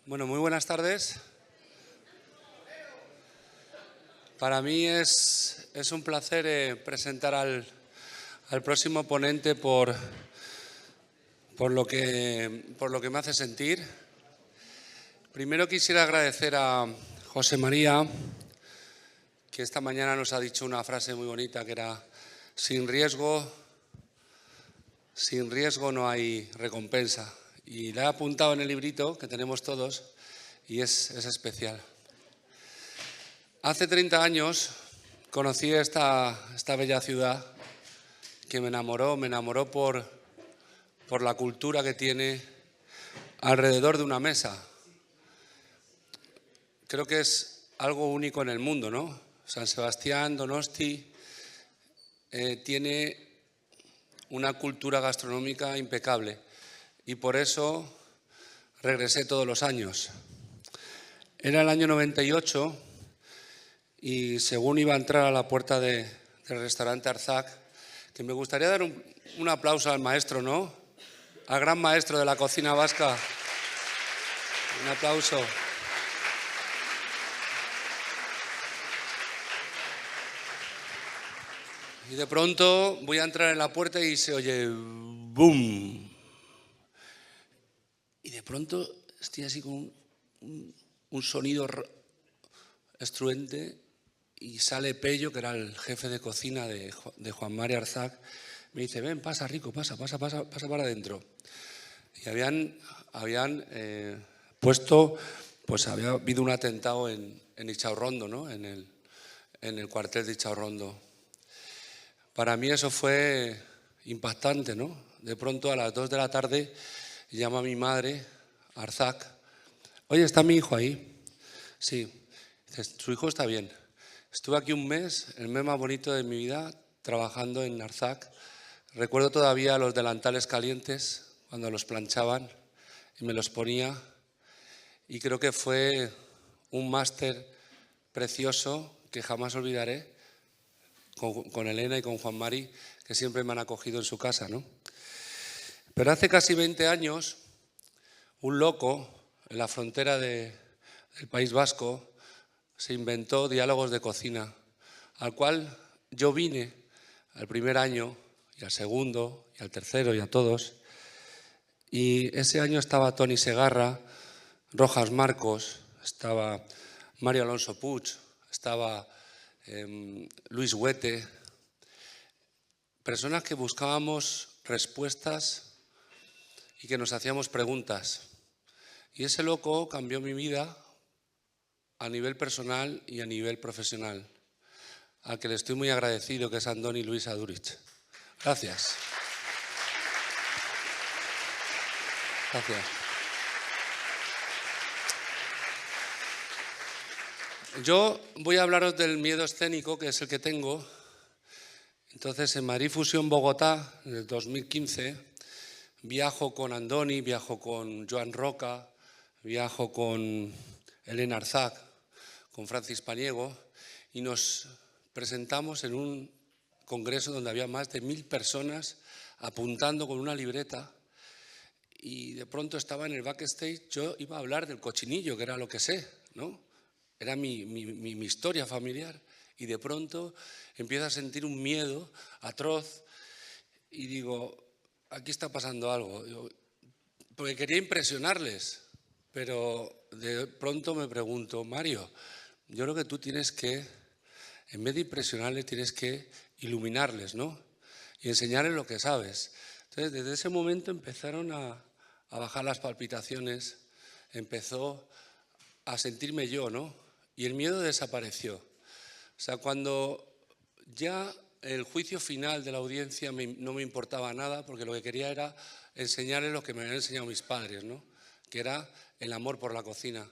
Bueno, muy buenas tardes. Para mí es un placer presentar al próximo ponente por lo que me hace sentir. Primero quisiera agradecer a José María, que esta mañana nos ha dicho una frase muy bonita que era: sin riesgo no hay recompensa. Y la he apuntado en el librito que tenemos todos y es especial. Hace 30 años conocí esta bella ciudad que me enamoró por la cultura que tiene alrededor de una mesa. Creo que es algo único en el mundo, ¿no? San Sebastián, Donosti, tiene una cultura gastronómica impecable y por eso regresé todos los años. Era el año 98 y según iba a entrar a la puerta del restaurante Arzac, que me gustaría dar un aplauso al maestro, ¿no? Al gran maestro de la cocina vasca. Un aplauso. Y de pronto voy a entrar en la puerta y se oye ¡boom! Y de pronto estoy así con un sonido estruente y sale Pello, que era el jefe de cocina de Juan Mari Arzac. Me dice: ven, pasa, Rico, pasa para adentro. Y habían puesto, pues había habido un atentado en Ichaurrondo, ¿no? En el cuartel de Ichaurrondo. Para mí eso fue impactante, ¿no? De pronto a las 2 de la tarde llama a mi madre, Arzac: oye, ¿está mi hijo ahí? Sí. Dice: su hijo está bien. Estuve aquí un mes, el mes más bonito de mi vida, trabajando en Arzac. Recuerdo todavía los delantales calientes cuando los planchaban y me los ponía. Y creo que fue un máster precioso que jamás olvidaré con Elena y con Juan Mari, que siempre me han acogido en su casa, ¿no? Pero hace casi 20 años, un loco en la frontera del País Vasco se inventó Diálogos de Cocina, al cual yo vine al primer año y al segundo y al tercero y a todos. Y ese año estaba Toni Segarra, Rojas Marcos, estaba Mario Alonso Puig, estaba Luis Huete, personas que buscábamos respuestas y que nos hacíamos preguntas. Y ese loco cambió mi vida a nivel personal y a nivel profesional, al que le estoy muy agradecido, que es Andoni Luis Adurich. Gracias. Gracias. Yo voy a hablaros del miedo escénico, que es el que tengo. Entonces, en Madrid Fusión Bogotá, en el 2015, viajo con Andoni, viajo con Joan Roca, viajo con Elena Arzac, con Francis Paniego, y nos presentamos en un congreso donde había más de 1000 personas apuntando con una libreta, y de pronto estaba en el backstage. Yo iba a hablar del cochinillo, que era lo que sé, ¿no? Era mi historia familiar, y de pronto empiezo a sentir un miedo atroz y digo: aquí está pasando algo. Porque quería impresionarles, pero de pronto me pregunto: Mario, yo creo que tú tienes que, en vez de impresionarles, tienes que iluminarles, ¿no? Y enseñarles lo que sabes. Entonces, desde ese momento empezaron a bajar las palpitaciones, empezó a sentirme yo, ¿no? Y el miedo desapareció. O sea, cuando ya el juicio final de la audiencia no me importaba nada, porque lo que quería era enseñarles lo que me habían enseñado mis padres, ¿no? Que era el amor por la cocina.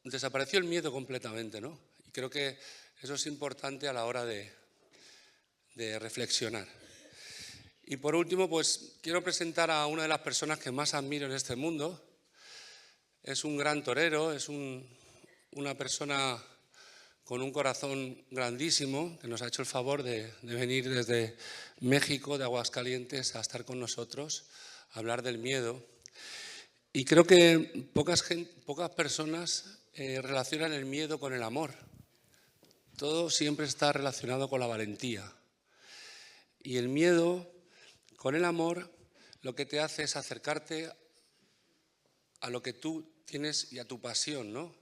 Desapareció el miedo completamente, ¿no? Y creo que eso es importante a la hora de reflexionar. Y por último, pues quiero presentar a una de las personas que más admiro en este mundo. Es un gran torero, es una persona con un corazón grandísimo, que nos ha hecho el favor de venir desde México, de Aguascalientes, a estar con nosotros, a hablar del miedo. Y creo que pocas personas relacionan el miedo con el amor. Todo siempre está relacionado con la valentía. Y el miedo con el amor lo que te hace es acercarte a lo que tú tienes y a tu pasión, ¿no?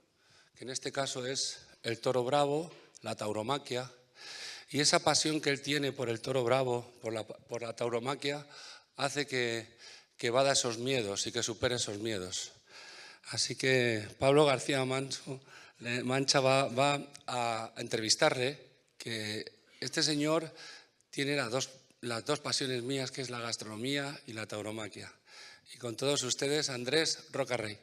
Que en este caso es el toro bravo, la tauromaquia. Y esa pasión que él tiene por el toro bravo, por la tauromaquia, hace que vada esos miedos y que supere esos miedos. Así que Pablo García Mancha va a entrevistarle, que este señor tiene las dos pasiones mías, que es la gastronomía y la tauromaquia. Y con todos ustedes, Andrés Rocarrey.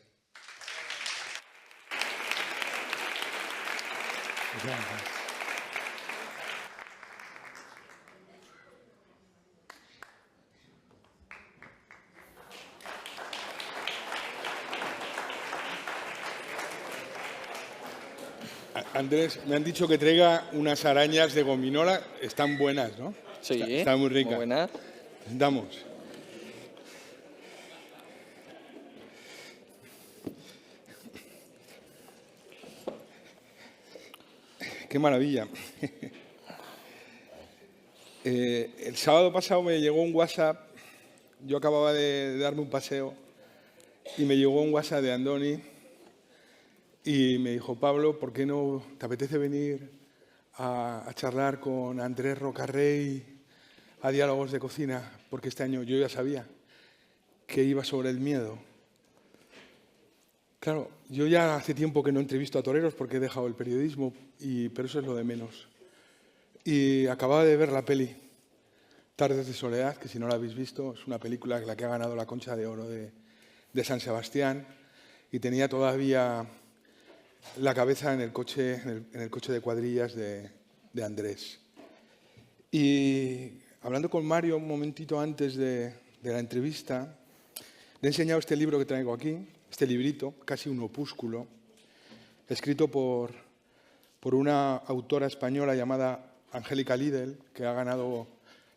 Andrés, me han dicho que traiga unas arañas de gominola. Están buenas, ¿no? Sí, Están muy ricas. muy buenas. Damos. Qué maravilla. El sábado pasado me llegó un WhatsApp. Yo acababa de darme un paseo y me llegó un WhatsApp de Andoni y me dijo: Pablo, ¿por qué no te apetece venir a charlar con Andrés Rocarrey a Diálogos de Cocina? Porque este año yo ya sabía que iba sobre el miedo. Claro, yo ya hace tiempo que no entrevisto a toreros porque he dejado el periodismo, pero eso es lo de menos. Y acababa de ver la peli Tardes de Soledad, que si no la habéis visto, es una película la que ha ganado la Concha de Oro de San Sebastián, y tenía todavía la cabeza en el coche de cuadrillas de Andrés. Y hablando con Mario un momentito antes de la entrevista, le he enseñado este libro que traigo aquí, este librito, casi un opúsculo, escrito por una autora española llamada Angélica Lidl, que ha ganado,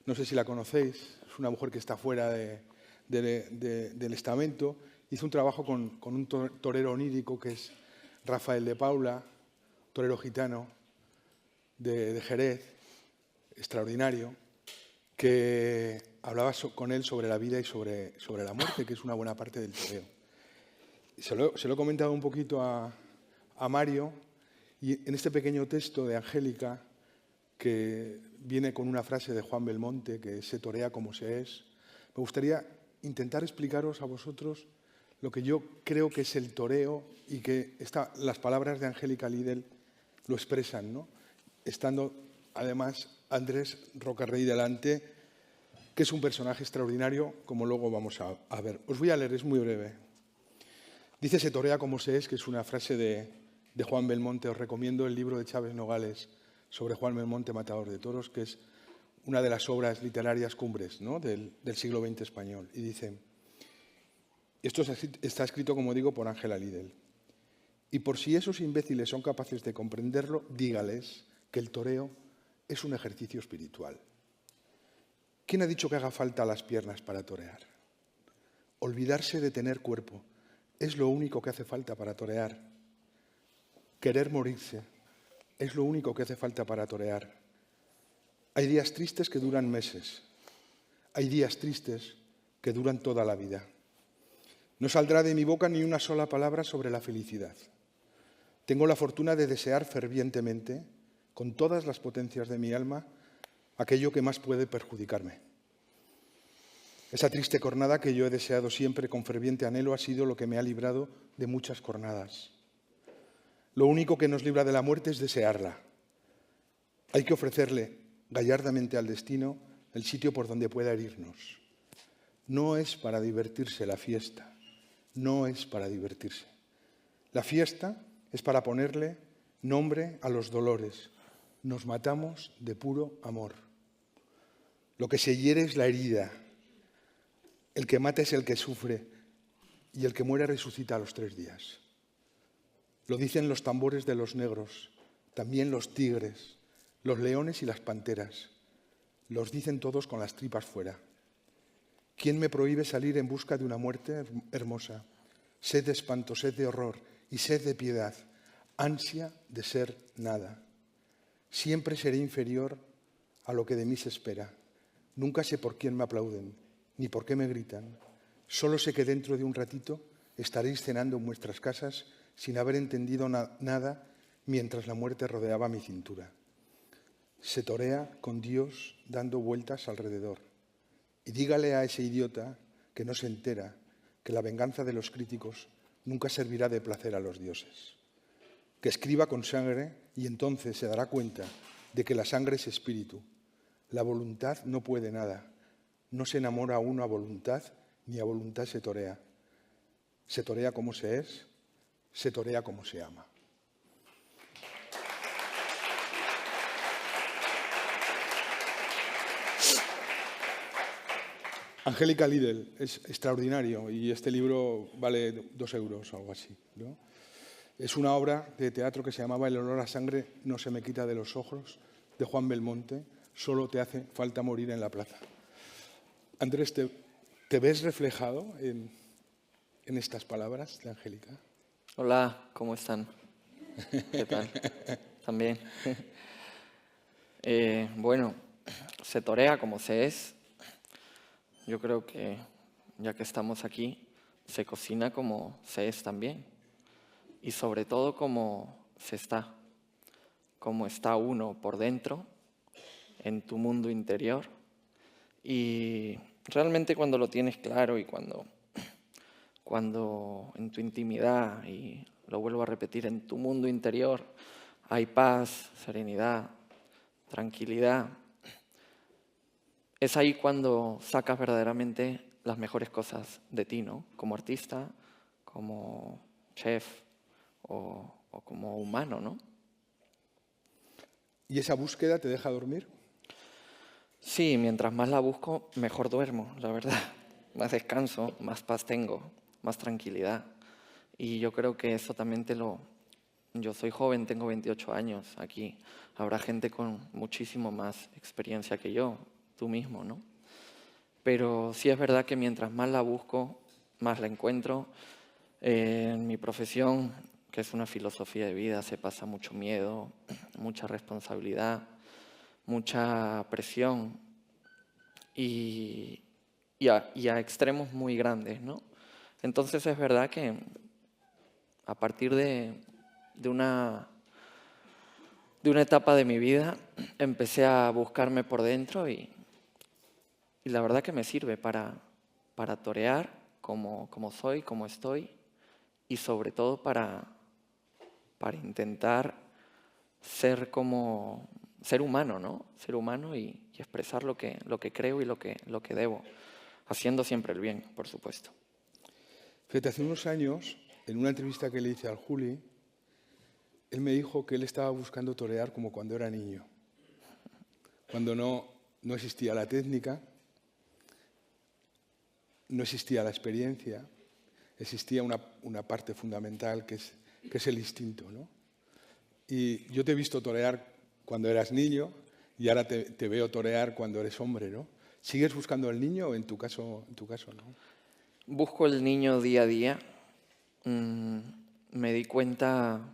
no sé si la conocéis, es una mujer que está fuera del estamento. Hizo un trabajo con un torero onírico que es Rafael de Paula, torero gitano de Jerez, extraordinario, que hablaba con él sobre la vida y sobre la muerte, que es una buena parte del toreo. Se lo he comentado un poquito a Mario, y en este pequeño texto de Angélica, que viene con una frase de Juan Belmonte, que se torea como se es, me gustaría intentar explicaros a vosotros lo que yo creo que es el toreo, y que las palabras de Angélica Lidl lo expresan, ¿no? Estando además Andrés Rocarrey delante, que es un personaje extraordinario, como luego vamos a ver. Os voy a leer, es muy breve. Dice: se torea como se es, que es una frase de Juan Belmonte. Os recomiendo el libro de Chávez Nogales sobre Juan Belmonte, Matador de Toros, que es una de las obras literarias cumbres, ¿no?, del siglo XX español. Y dice, esto está escrito, como digo, por Ángela Lidl: y por si esos imbéciles son capaces de comprenderlo, dígales que el toreo es un ejercicio espiritual. ¿Quién ha dicho que haga falta las piernas para torear? Olvidarse de tener cuerpo es lo único que hace falta para torear. Querer morirse es lo único que hace falta para torear. Hay días tristes que duran meses. Hay días tristes que duran toda la vida. No saldrá de mi boca ni una sola palabra sobre la felicidad. Tengo la fortuna de desear fervientemente, con todas las potencias de mi alma, aquello que más puede perjudicarme. Esa triste cornada que yo he deseado siempre con ferviente anhelo ha sido lo que me ha librado de muchas cornadas. Lo único que nos libra de la muerte es desearla. Hay que ofrecerle gallardamente al destino el sitio por donde pueda herirnos. No es para divertirse la fiesta, no es para divertirse. La fiesta es para ponerle nombre a los dolores. Nos matamos de puro amor. Lo que se hiere es la herida. El que mata es el que sufre, y el que muere resucita a los 3 días. Lo dicen los tambores de los negros, también los tigres, los leones y las panteras. Los dicen todos con las tripas fuera. ¿Quién me prohíbe salir en busca de una muerte hermosa? sed de espanto, sed de horror y sed de piedad, ansia de ser nada. Siempre seré inferior a lo que de mí se espera. Nunca sé por quién me aplauden, ni por qué me gritan. Solo sé que dentro de un ratito estaréis cenando en vuestras casas sin haber entendido nada mientras la muerte rodeaba mi cintura. Se torea con Dios dando vueltas alrededor. Y dígale a ese idiota que no se entera que la venganza de los críticos nunca servirá de placer a los dioses. Que escriba con sangre y entonces se dará cuenta de que la sangre es espíritu. La voluntad no puede nada. No se enamora uno a voluntad, ni a voluntad se torea. Se torea como se es, se torea como se ama. Angélica Lidl es extraordinario y este libro vale 2 euros o algo así, ¿no? Es una obra de teatro que se llamaba El olor a sangre no se me quita de los ojos, de Juan Belmonte. Solo te hace falta morir en la plaza. Andrés, ¿te ves reflejado en estas palabras de Angélica? Hola, ¿cómo están? ¿Qué tal? También. Bueno, se torea como se es. Yo creo que, ya que estamos aquí, se cocina como se es también. Y sobre todo como se está. Como está uno por dentro, en tu mundo interior. Y realmente cuando lo tienes claro y cuando en tu intimidad, y lo vuelvo a repetir, en tu mundo interior hay paz, serenidad, tranquilidad, es ahí cuando sacas verdaderamente las mejores cosas de ti, ¿no? Como artista, como chef o como humano, ¿no? ¿Y esa búsqueda te deja dormir? Sí, mientras más la busco, mejor duermo, la verdad. Más descanso, más paz tengo, más tranquilidad. Y yo creo que eso también Yo soy joven, tengo 28 años aquí. Habrá gente con muchísimo más experiencia que yo, tú mismo, ¿no? Pero sí es verdad que mientras más la busco, más la encuentro. En mi profesión, que es una filosofía de vida, se pasa mucho miedo, mucha responsabilidad, mucha presión y a extremos muy grandes, ¿no? Entonces es verdad que a partir de una etapa de mi vida empecé a buscarme por dentro y la verdad que me sirve para torear como soy, como estoy y sobre todo para intentar ser humano, ¿no? Ser humano y expresar lo que creo y lo que debo, haciendo siempre el bien, por supuesto. Fíjate, hace unos años, en una entrevista que le hice al Juli, él me dijo que él estaba buscando torear como cuando era niño, cuando no existía la técnica, no existía la experiencia, existía una parte fundamental que es el instinto, ¿no? Y yo te he visto torear cuando eras niño y ahora te veo torear cuando eres hombre, ¿no? ¿Sigues buscando al niño o en tu caso no? Busco el niño día a día. Me di cuenta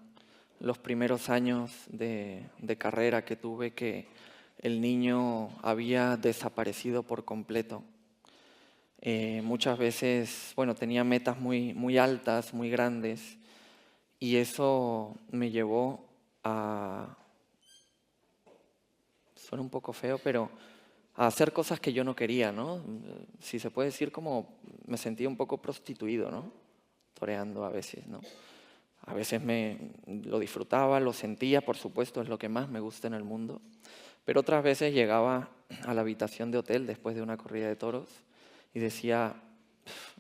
los primeros años de carrera que tuve que el niño había desaparecido por completo. Muchas veces, bueno, tenía metas muy altas, muy grandes, y eso me llevó a, suena un poco feo, pero a hacer cosas que yo no quería, ¿no? Si se puede decir, como me sentía un poco prostituido, ¿no? Toreando a veces, ¿no? A veces lo disfrutaba, lo sentía, por supuesto, es lo que más me gusta en el mundo, pero otras veces llegaba a la habitación de hotel después de una corrida de toros y decía,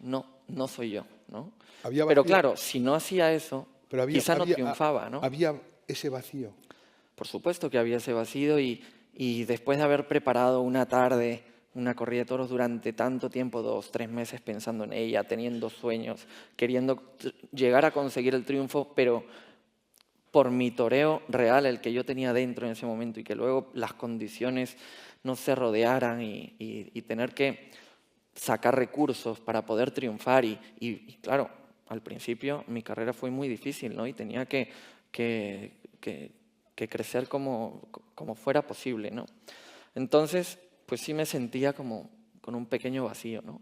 no soy yo, ¿no? Pero claro, si no hacía eso, quizá no triunfaba, ¿no? Había ese vacío. Por supuesto que había ese vacío y después de haber preparado una tarde, una corrida de toros durante tanto tiempo, 2, 3 meses pensando en ella, teniendo sueños, queriendo llegar a conseguir el triunfo, pero por mi toreo real, el que yo tenía dentro en ese momento y que luego las condiciones no se rodearan y tener que sacar recursos para poder triunfar y claro, al principio mi carrera fue muy difícil, ¿no? Y tenía que crecer como fuera posible, ¿no? Entonces, pues sí me sentía como con un pequeño vacío, ¿no?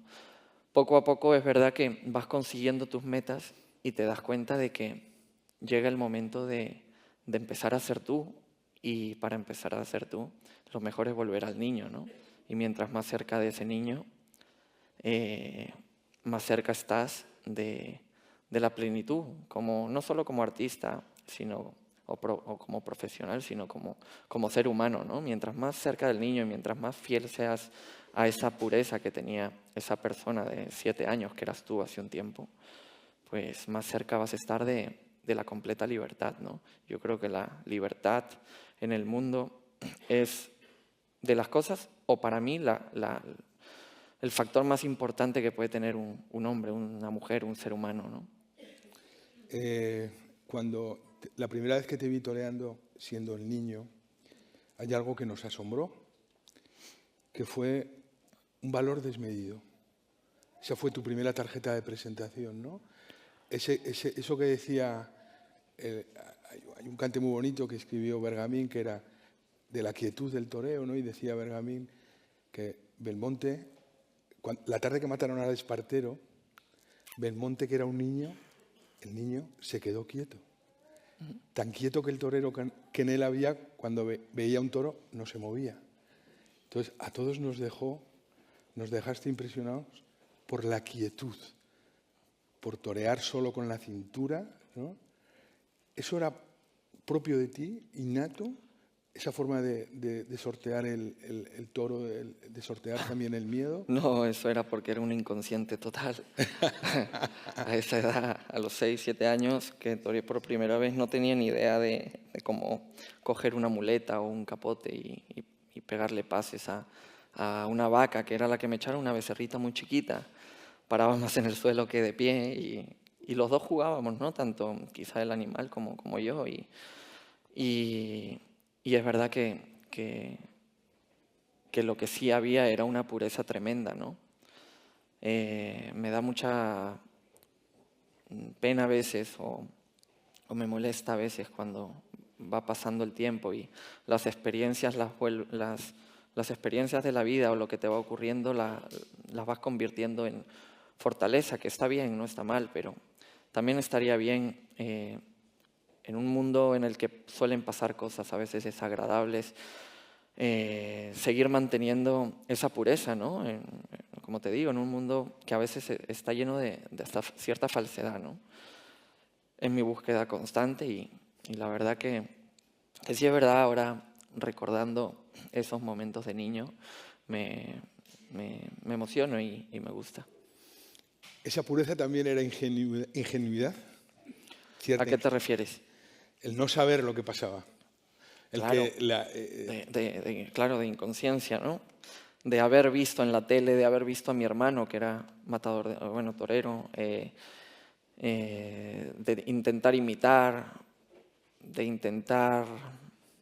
Poco a poco es verdad que vas consiguiendo tus metas y te das cuenta de que llega el momento de empezar a ser tú, y para empezar a ser tú, lo mejor es volver al niño, ¿no? Y mientras más cerca de ese niño, más cerca estás de la plenitud, no solo como artista, sino o como profesional, sino como ser humano, ¿no? Mientras más cerca del niño y mientras más fiel seas a esa pureza que tenía esa persona de 7 años, que eras tú hace un tiempo, pues más cerca vas a estar de la completa libertad, ¿no? Yo creo que la libertad en el mundo es de las cosas, o para mí, el factor más importante que puede tener un hombre, una mujer, un ser humano, ¿no? La primera vez que te vi toreando, siendo el niño, hay algo que nos asombró, que fue un valor desmedido. Esa fue tu primera tarjeta de presentación, ¿no? Eso que decía, hay un cante muy bonito que escribió Bergamín, que era de la quietud del toreo, ¿no? Y decía Bergamín que Belmonte, la tarde que mataron al Espartero, Belmonte, que era un niño, el niño se quedó quieto. Tan quieto que el torero que en él había, cuando veía un toro, no se movía. Entonces, a todos nos dejaste impresionados por la quietud, por torear solo con la cintura, ¿no? ¿Eso era propio de ti, innato? ¿Esa forma de sortear el toro, de sortear también el miedo? No, eso era porque era un inconsciente total. A esa edad, a los 6, 7 años, que toreé por primera vez, no tenía ni idea de cómo coger una muleta o un capote y pegarle pases a una vaca, que era la que me echaron, una becerrita muy chiquita. Paraba más en el suelo que de pie, y los dos jugábamos, ¿no? Tanto quizá el animal como yo. Y es verdad que lo que sí había era una pureza tremenda, ¿no? Me da mucha pena a veces, o me molesta a veces cuando va pasando el tiempo y las experiencias las experiencias de la vida o lo que te va ocurriendo las vas convirtiendo en fortaleza, que está bien, no está mal, pero también estaría bien en un mundo en el que suelen pasar cosas a veces desagradables, seguir manteniendo esa pureza, ¿no? Como te digo, en un mundo que a veces está lleno de cierta falsedad, ¿no? En mi búsqueda constante, y la verdad que sí es verdad, ahora recordando esos momentos de niño, me emociono y me gusta. ¿Esa pureza también era ingenuidad? ¿A qué te refieres? El no saber lo que pasaba. Claro, claro, de inconsciencia, ¿no? De haber visto en la tele, de haber visto a mi hermano, que era matador, torero, de intentar imitar, de intentar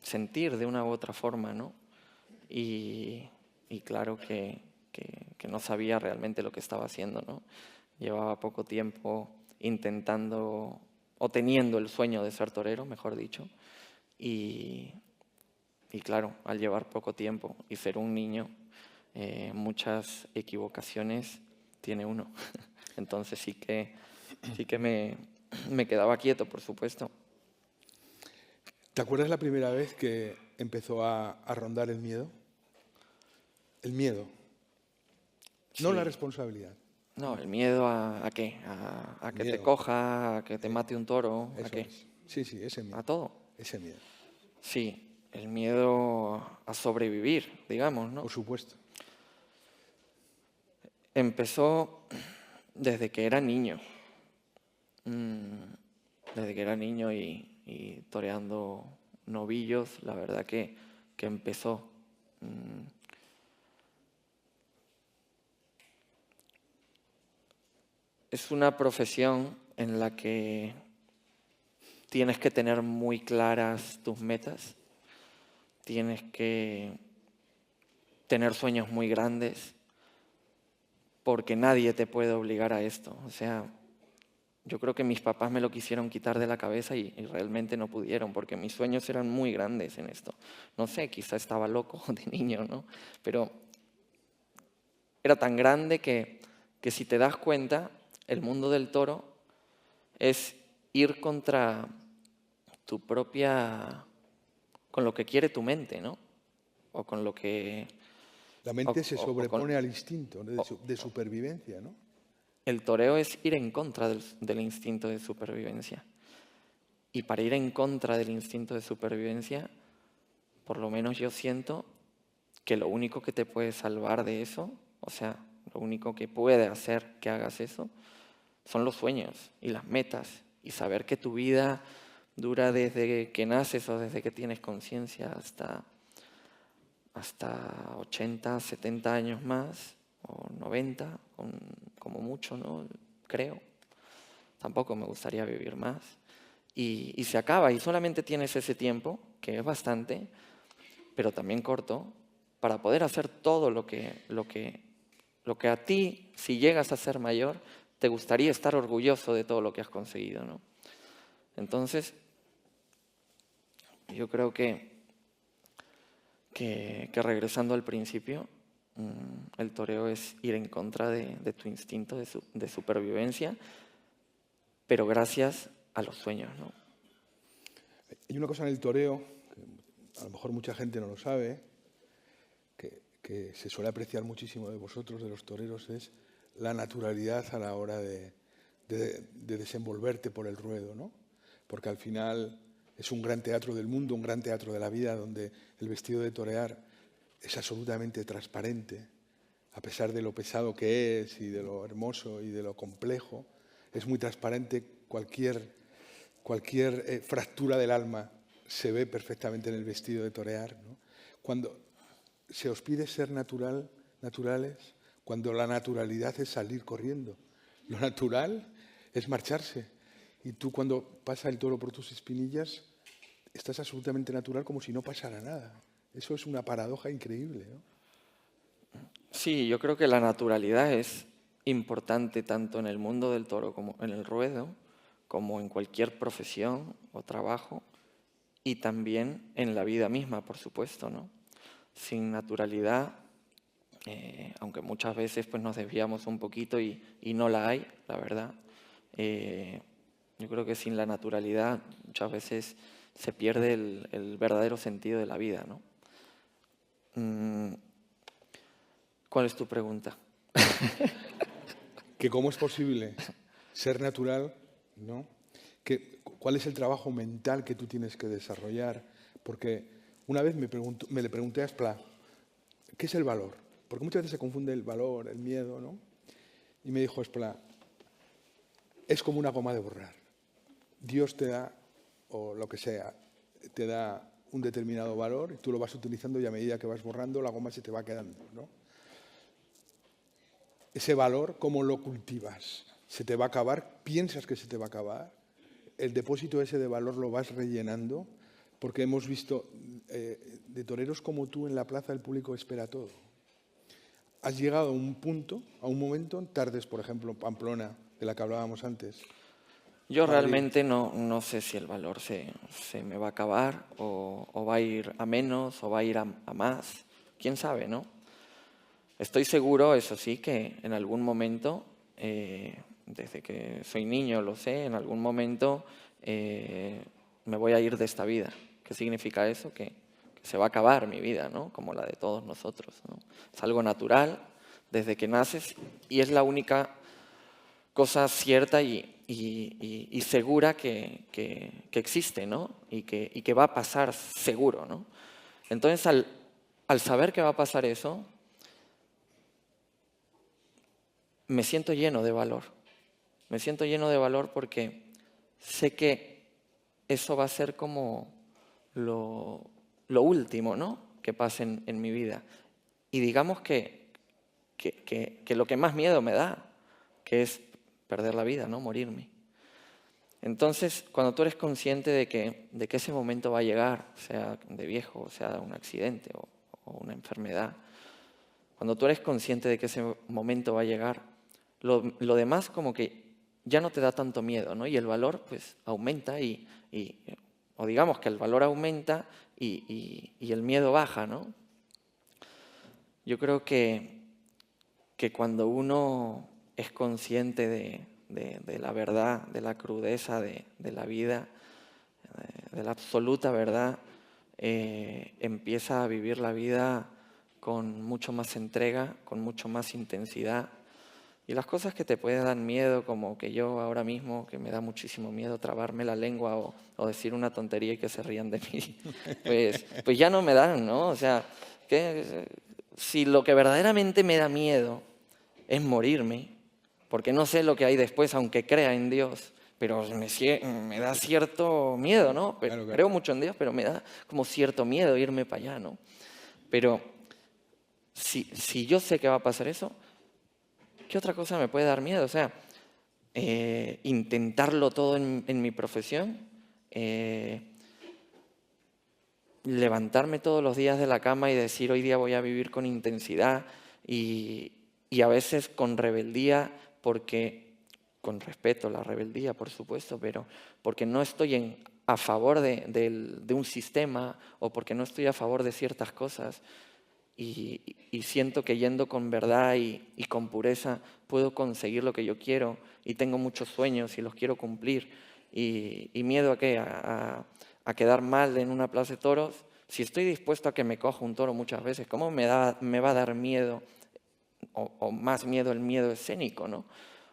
sentir de una u otra forma, ¿no? Y claro que no sabía realmente lo que estaba haciendo, ¿no? Llevaba poco tiempo intentando, o teniendo el sueño de ser torero, mejor dicho, y claro, al llevar poco tiempo y ser un niño, muchas equivocaciones tiene uno. Entonces sí que me quedaba quieto, por supuesto. ¿Te acuerdas la primera vez que empezó a rondar el miedo? El miedo, no Sí. la responsabilidad. No, el miedo a qué, a que te Miedo. coja, a que te mate un toro, ¿a Eso qué? es. Sí, ese miedo. A todo. Ese miedo, Sí, el miedo a sobrevivir, digamos, ¿no? por supuesto. Empezó desde que era niño. Desde que era niño y toreando novillos, la verdad que empezó. Es una profesión en la que tienes que tener muy claras tus metas, tienes que tener sueños muy grandes, porque nadie te puede obligar a esto. O sea, yo creo que mis papás me lo quisieron quitar de la cabeza y realmente no pudieron, porque mis sueños eran muy grandes en esto. No sé, quizá estaba loco de niño, ¿no? Pero era tan grande que si te das cuenta, el mundo del toro es ir contra tu propia, con lo que quiere tu mente, ¿no? O con lo que... La mente se o sobrepone al instinto, ¿no?, de supervivencia, ¿no? El toreo es ir en contra del instinto de supervivencia. Y para ir en contra del instinto de supervivencia, por lo menos yo siento que lo único que te puede salvar de eso, o sea, lo único que puede hacer que hagas eso, son los sueños y las metas. Y saber que tu vida dura desde que naces o desde que tienes conciencia hasta 80, 70 años más, o 90, como mucho, ¿no? Creo. Tampoco me gustaría vivir más. Y se acaba, y solamente tienes ese tiempo, que es bastante, pero también corto, para poder hacer todo lo que a ti, si llegas a ser mayor, te gustaría estar orgulloso de todo lo que has conseguido, ¿no? Entonces, yo creo que regresando al principio, el toreo es ir en contra de tu instinto de supervivencia, pero gracias a los sueños, ¿no? Hay una cosa en el toreo, que a lo mejor mucha gente no lo sabe, que se suele apreciar muchísimo de vosotros, de los toreros, es la naturalidad a la hora de desenvolverte por el ruedo, ¿no? Porque al final es un gran teatro del mundo, un gran teatro de la vida, donde el vestido de torear es absolutamente transparente, a pesar de lo pesado que es y de lo hermoso y de lo complejo. Es muy transparente, cualquier fractura del alma se ve perfectamente en el vestido de torear, ¿no? Cuando se os pide ser naturales, cuando la naturalidad es salir corriendo, lo natural es marcharse. Y tú, cuando pasa el toro por tus espinillas, estás absolutamente natural, como si no pasara nada. Eso es una paradoja increíble, ¿no? Sí, yo creo que la naturalidad es importante tanto en el mundo del toro como en el ruedo, como en cualquier profesión o trabajo, y también en la vida misma, por supuesto, ¿no? Sin naturalidad, aunque muchas veces pues, nos desviamos un poquito y no la hay, la verdad, yo creo que sin la naturalidad muchas veces se pierde el verdadero sentido de la vida, ¿no? ¿Cuál es tu pregunta? Que cómo es posible ser natural, ¿no? ¿Cuál es el trabajo mental que tú tienes que desarrollar? Porque una vez me le pregunté a Esplá, ¿qué es el valor? Porque muchas veces se confunde el valor, el miedo, ¿no? Y me dijo Esplá, es como una goma de borrar. Dios te da, o lo que sea, te da un determinado valor y tú lo vas utilizando y a medida que vas borrando la goma se te va quedando, ¿no? Ese valor, ¿cómo lo cultivas? ¿Se te va a acabar? ¿Piensas que se te va a acabar? El depósito ese de valor lo vas rellenando, porque hemos visto de toreros como tú en la plaza, el público espera todo. Has llegado a un punto, a un momento, Tardes, por ejemplo, Pamplona, de la que hablábamos antes. Yo Madrid. realmente no sé si el valor se me va a acabar o va a ir a menos o va a ir a más. ¿Quién sabe, no? Estoy seguro, eso sí, que en algún momento, desde que soy niño lo sé, en algún momento me voy a ir de esta vida. ¿Qué significa eso? Que se va a acabar mi vida, ¿no? Como la de todos nosotros, ¿no? Es algo natural desde que naces y es la única cosa cierta y segura que existe, ¿no? Y que va a pasar seguro, ¿no? Entonces, al saber que va a pasar eso, me siento lleno de valor. Me siento lleno de valor porque sé que eso va a ser como lo último, ¿no? Que pase en mi vida. Y digamos que lo que más miedo me da, que es perder la vida, ¿no? Morirme. Entonces, cuando tú eres consciente de que ese momento va a llegar, sea de viejo, sea un accidente o una enfermedad, cuando tú eres consciente de que ese momento va a llegar, lo demás como que ya no te da tanto miedo, ¿no? Y el valor pues aumenta o digamos que el valor aumenta y el miedo baja, ¿no? Yo creo que cuando uno es consciente de la verdad, de la crudeza de la vida, de la absoluta verdad, empieza a vivir la vida con mucho más entrega, con mucho más intensidad. Y las cosas que te pueden dar miedo, como que yo ahora mismo, que me da muchísimo miedo trabarme la lengua o decir una tontería y que se rían de mí, pues ya no me dan, ¿no? O sea, si lo que verdaderamente me da miedo es morirme, porque no sé lo que hay después, aunque crea en Dios, pero me da cierto miedo, ¿no? Claro, claro. Creo mucho en Dios, pero me da como cierto miedo irme para allá, ¿no? Pero si yo sé que va a pasar eso, ¿qué otra cosa me puede dar miedo? O sea, intentarlo todo en mi profesión, levantarme todos los días de la cama y decir hoy día voy a vivir con intensidad y a veces con rebeldía, con respeto a la rebeldía, por supuesto, pero porque no estoy a favor de un sistema o porque no estoy a favor de ciertas cosas. Y siento que yendo con verdad y con pureza puedo conseguir lo que yo quiero y tengo muchos sueños y los quiero cumplir. ¿Y miedo a qué? A quedar mal en una plaza de toros. Si estoy dispuesto a que me coja un toro muchas veces, ¿cómo me va a dar miedo o más miedo el miedo escénico, ¿no?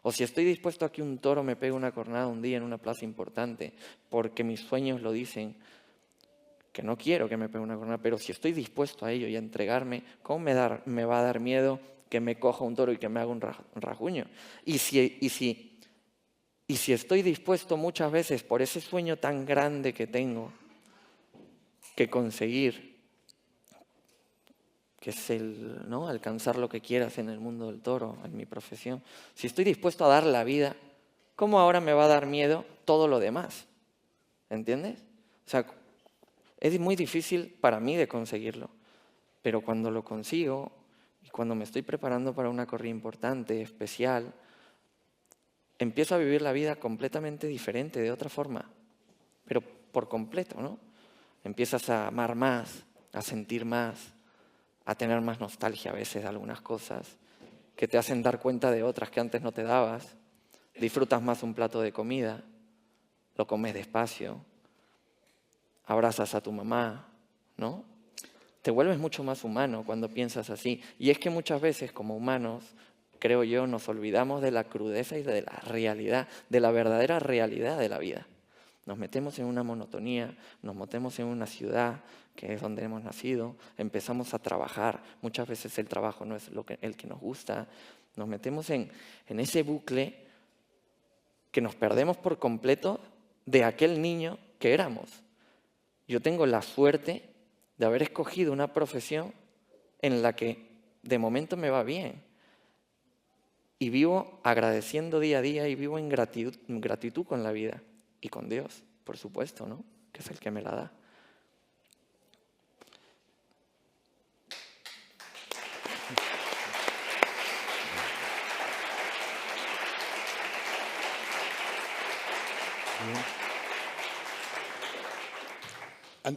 O si estoy dispuesto a que un toro me pegue una cornada un día en una plaza importante porque mis sueños lo dicen, que no quiero que me pegue una cornada, pero si estoy dispuesto a ello y a entregarme, ¿cómo me va a dar miedo que me coja un toro y que me haga un rasguño? Y si estoy dispuesto muchas veces por ese sueño tan grande que tengo que conseguir, que es ¿no? alcanzar lo que quieras en el mundo del toro, en mi profesión, si estoy dispuesto a dar la vida, ¿cómo ahora me va a dar miedo todo lo demás? ¿Entiendes? O sea, es muy difícil para mí de conseguirlo, pero cuando lo consigo y cuando me estoy preparando para una corrida importante, especial, empiezo a vivir la vida completamente diferente, de otra forma, pero por completo, ¿no? Empiezas a amar más, a sentir más, a tener más nostalgia a veces de algunas cosas, que te hacen dar cuenta de otras que antes no te dabas. Disfrutas más un plato de comida, lo comes despacio, abrazas a tu mamá, ¿no? Te vuelves mucho más humano cuando piensas así. Y es que muchas veces como humanos, creo yo, nos olvidamos de la crudeza y de la realidad, de la verdadera realidad de la vida. Nos metemos en una monotonía, nos metemos en una ciudad que es donde hemos nacido, empezamos a trabajar, muchas veces el trabajo no es el que nos gusta, nos metemos en ese bucle que nos perdemos por completo de aquel niño que éramos. Yo tengo la suerte de haber escogido una profesión en la que de momento me va bien y vivo agradeciendo día a día y vivo en gratitud con la vida y con Dios, por supuesto, ¿no? Que es el que me la da.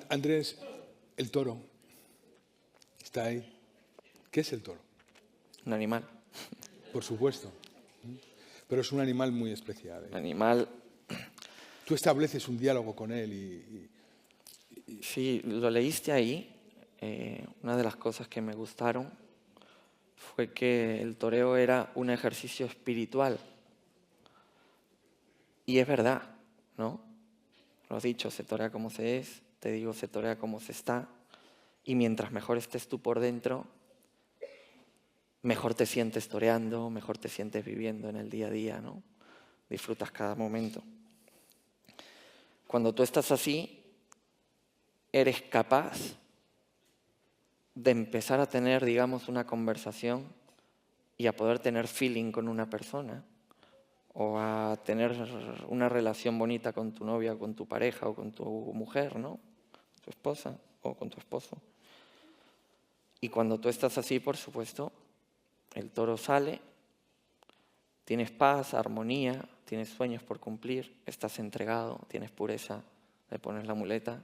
Andrés, el toro está ahí. ¿Qué es el toro? Un animal. Por supuesto. Pero es un animal muy especial. Un animal. Tú estableces un diálogo con él Sí, lo leíste ahí. Una de las cosas que me gustaron fue que el toreo era un ejercicio espiritual. Y es verdad, ¿no? Lo has dicho, se torea como se es, te digo, se torea como se está. Y mientras mejor estés tú por dentro, mejor te sientes toreando, mejor te sientes viviendo en el día a día, ¿no? Disfrutas cada momento. Cuando tú estás así, eres capaz de empezar a tener, digamos, una conversación y a poder tener feeling con una persona o a tener una relación bonita con tu novia, con tu pareja o con tu mujer, ¿no? Tu esposa o con tu esposo. Y cuando tú estás así, por supuesto, el toro sale, tienes paz, armonía, tienes sueños por cumplir, estás entregado, tienes pureza, le pones la muleta,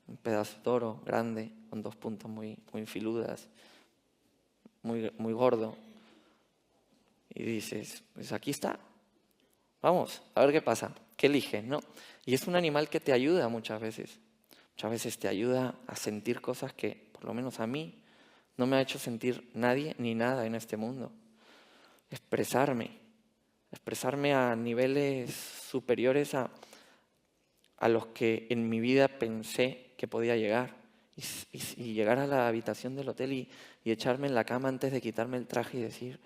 un pedazo de toro grande, con 2 puntas muy filudas, muy gordo, y dices, pues aquí está, vamos, a ver qué pasa, qué eliges, ¿no? Y es un animal que te ayuda muchas veces te ayuda a sentir cosas que, por lo menos a mí, no me ha hecho sentir nadie ni nada en este mundo. Expresarme a niveles superiores a los que en mi vida pensé que podía llegar. Y llegar a la habitación del hotel y echarme en la cama antes de quitarme el traje y decir,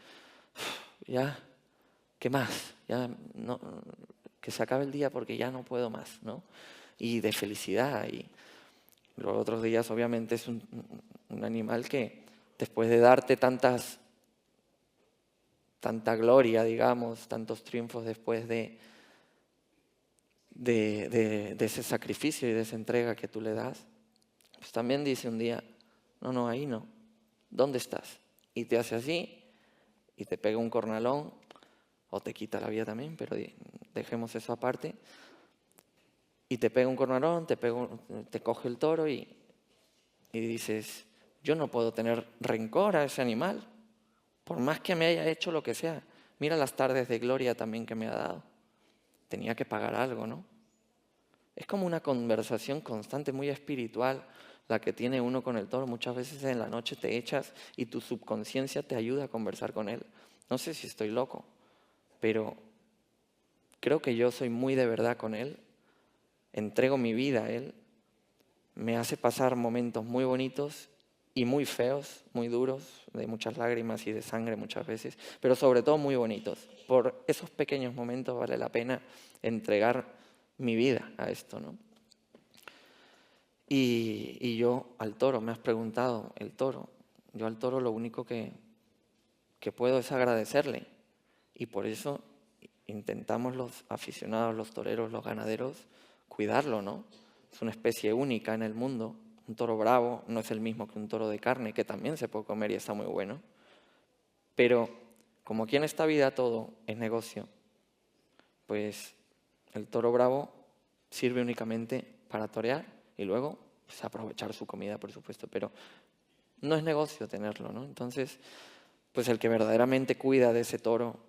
ya, ¿qué más? Ya no, que se acabe el día porque ya no puedo más, ¿no? Y de felicidad. Y los otros días, obviamente, es un animal que, después de darte tanta gloria, digamos, tantos triunfos después de ese sacrificio y de esa entrega que tú le das, pues también dice un día, no, ahí no, ¿dónde estás? Y te hace así y te pega un cornalón o te quita la vida también, pero dejemos eso aparte. Y te pega un cornalón, te coge el toro y dices, yo no puedo tener rencor a ese animal, por más que me haya hecho lo que sea. Mira las tardes de gloria también que me ha dado. Tenía que pagar algo, ¿no? Es como una conversación constante, muy espiritual, la que tiene uno con el toro. Muchas veces en la noche te echas y tu subconsciencia te ayuda a conversar con él. No sé si estoy loco, pero creo que yo soy muy de verdad con él. Entrego mi vida a él. Me hace pasar momentos muy bonitos y muy feos, muy duros, de muchas lágrimas y de sangre muchas veces, pero sobre todo muy bonitos. Por esos pequeños momentos vale la pena entregar mi vida a esto, ¿no? Y yo al toro, me has preguntado, el toro, yo al toro lo único que puedo es agradecerle. Y por eso intentamos los aficionados, los toreros, los ganaderos, cuidarlo, ¿no? Es una especie única en el mundo. Un toro bravo no es el mismo que un toro de carne, que también se puede comer y está muy bueno. Pero como aquí en esta vida todo es negocio, pues el toro bravo sirve únicamente para torear y luego pues, aprovechar su comida, por supuesto, pero no es negocio tenerlo, ¿no? Entonces, pues el que verdaderamente cuida de ese toro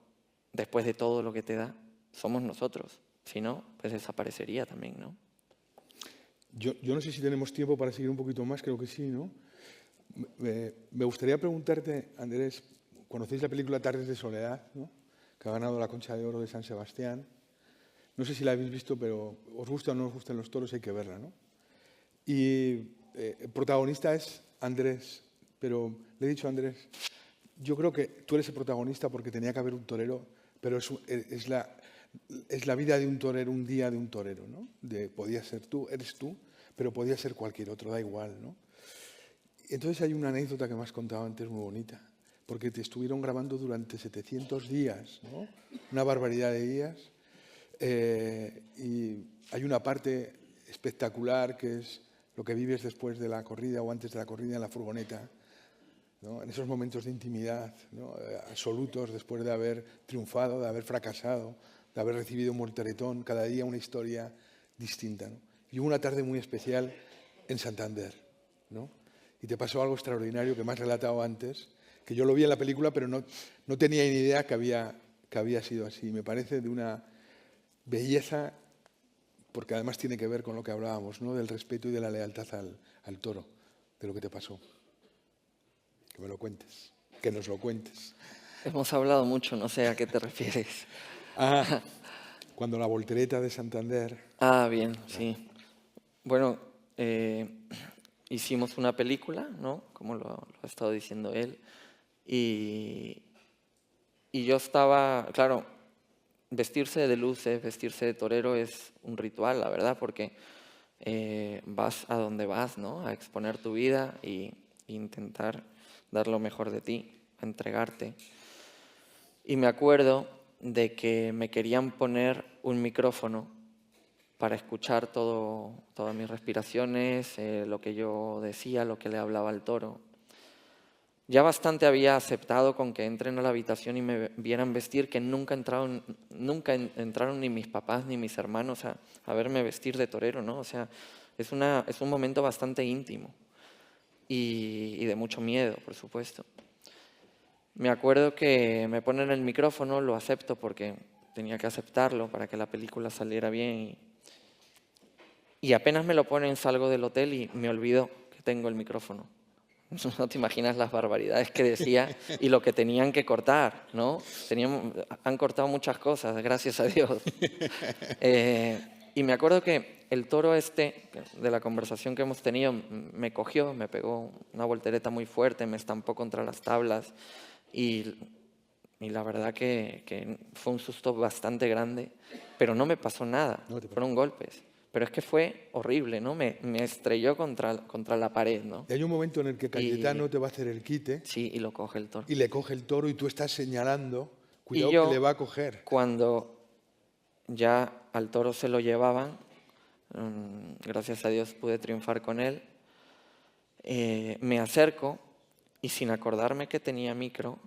después de todo lo que te da, somos nosotros. Si no, pues desaparecería también, ¿no? Yo no sé si tenemos tiempo para seguir un poquito más, creo que sí, ¿no? Me gustaría preguntarte, Andrés, ¿conocéis la película Tardes de Soledad, ¿no? Que ha ganado la Concha de Oro de San Sebastián? No sé si la habéis visto, pero os gusta o no os gustan los toros, hay que verla, ¿no? Y el protagonista es Andrés, pero le he dicho a Andrés, yo creo que tú eres el protagonista porque tenía que haber un torero, pero es la vida de un torero, un día de un torero, ¿no? Podía ser tú, eres tú, pero podía ser cualquier otro, da igual, ¿no? Entonces hay una anécdota que me has contado antes muy bonita, porque te estuvieron grabando durante 700 días, ¿no? Una barbaridad de días. Y hay una parte espectacular que es lo que vives después de la corrida o antes de la corrida en la furgoneta, ¿no? En esos momentos de intimidad, ¿no? Absolutos, después de haber triunfado, de haber fracasado, de haber recibido un morteretón, cada día una historia distinta, ¿no? Y hubo una tarde muy especial en Santander, ¿no? Y te pasó algo extraordinario que me has relatado antes, que yo lo vi en la película, pero no tenía ni idea que había sido así. Me parece de una belleza, porque además tiene que ver con lo que hablábamos, ¿no? Del respeto y de la lealtad al toro, de lo que te pasó. Que me lo cuentes, que nos lo cuentes. Hemos hablado mucho, no sé a qué te refieres. Ah, cuando la voltereta de Santander. Ah, bien, sí. Bueno, hicimos una película, ¿no? Como lo ha estado diciendo él. Y yo estaba, claro, vestirse de luces, vestirse de torero es un ritual, la verdad, porque vas a donde vas, ¿no? A exponer tu vida e intentar dar lo mejor de ti, a entregarte. Y me acuerdo de que me querían poner un micrófono para escuchar todas mis respiraciones, lo que yo decía, lo que le hablaba al toro. Ya bastante había aceptado con que entren a la habitación y me vieran vestir, que nunca entraron ni mis papás ni mis hermanos a verme vestir de torero, ¿no? O sea, es un momento bastante íntimo y de mucho miedo, por supuesto. Me acuerdo que me ponen el micrófono, lo acepto porque tenía que aceptarlo para que la película saliera bien. Y apenas me lo ponen, salgo del hotel y me olvido que tengo el micrófono. No te imaginas las barbaridades que decía y lo que tenían que cortar, ¿no? Han cortado muchas cosas, gracias a Dios. Y me acuerdo que el toro este, de la conversación que hemos tenido, me cogió, me pegó una voltereta muy fuerte, me estampó contra las tablas y la verdad que fue un susto bastante grande, pero no me pasó nada, fueron golpes. Pero es que fue horrible, ¿no? Me estrelló contra la pared, ¿no? Y hay un momento en el que Cayetano te va a hacer el quite. Sí, y lo coge el toro. Y le coge el toro y tú estás señalando, cuidado que le va a coger. Cuando ya al toro se lo llevaban, gracias a Dios pude triunfar con él, me acerco y sin acordarme que tenía micro,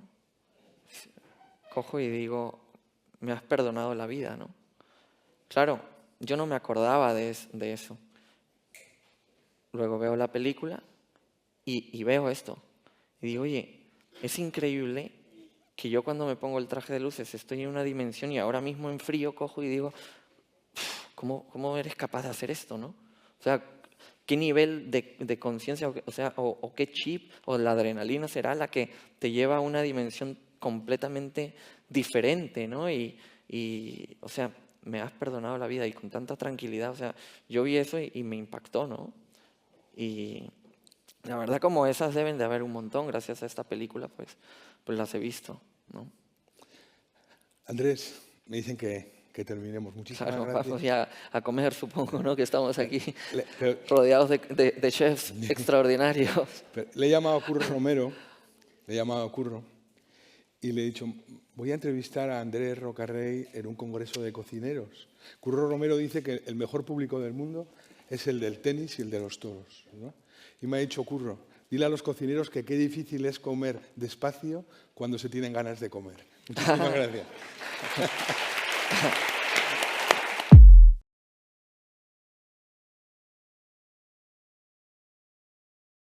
cojo y digo, me has perdonado la vida, ¿no? Claro, yo no me acordaba de eso. Luego veo la película y veo esto. Y digo, oye, es increíble que yo cuando me pongo el traje de luces estoy en una dimensión y ahora mismo en frío cojo y digo, ¿cómo eres capaz de hacer esto, no? O sea, ¿qué nivel de conciencia, o qué chip o la adrenalina será la que te lleva a una dimensión completamente diferente, ¿no? O sea, me has perdonado la vida y con tanta tranquilidad, o sea, yo vi eso y me impactó, ¿no? Y la verdad, como esas deben de haber un montón, gracias a esta película, pues las he visto, ¿no? Andrés, me dicen que terminemos. Muchísimas gracias. Vamos ya a comer, supongo, ¿no? Que estamos aquí rodeados de chefs extraordinarios. Le he llamado a Curro Romero, y le he dicho, voy a entrevistar a Andrés Rocarrey en un congreso de cocineros. Curro Romero dice que el mejor público del mundo es el del tenis y el de los toros, ¿no? Y me ha dicho, Curro, dile a los cocineros que qué difícil es comer despacio cuando se tienen ganas de comer. Muchísimas gracias.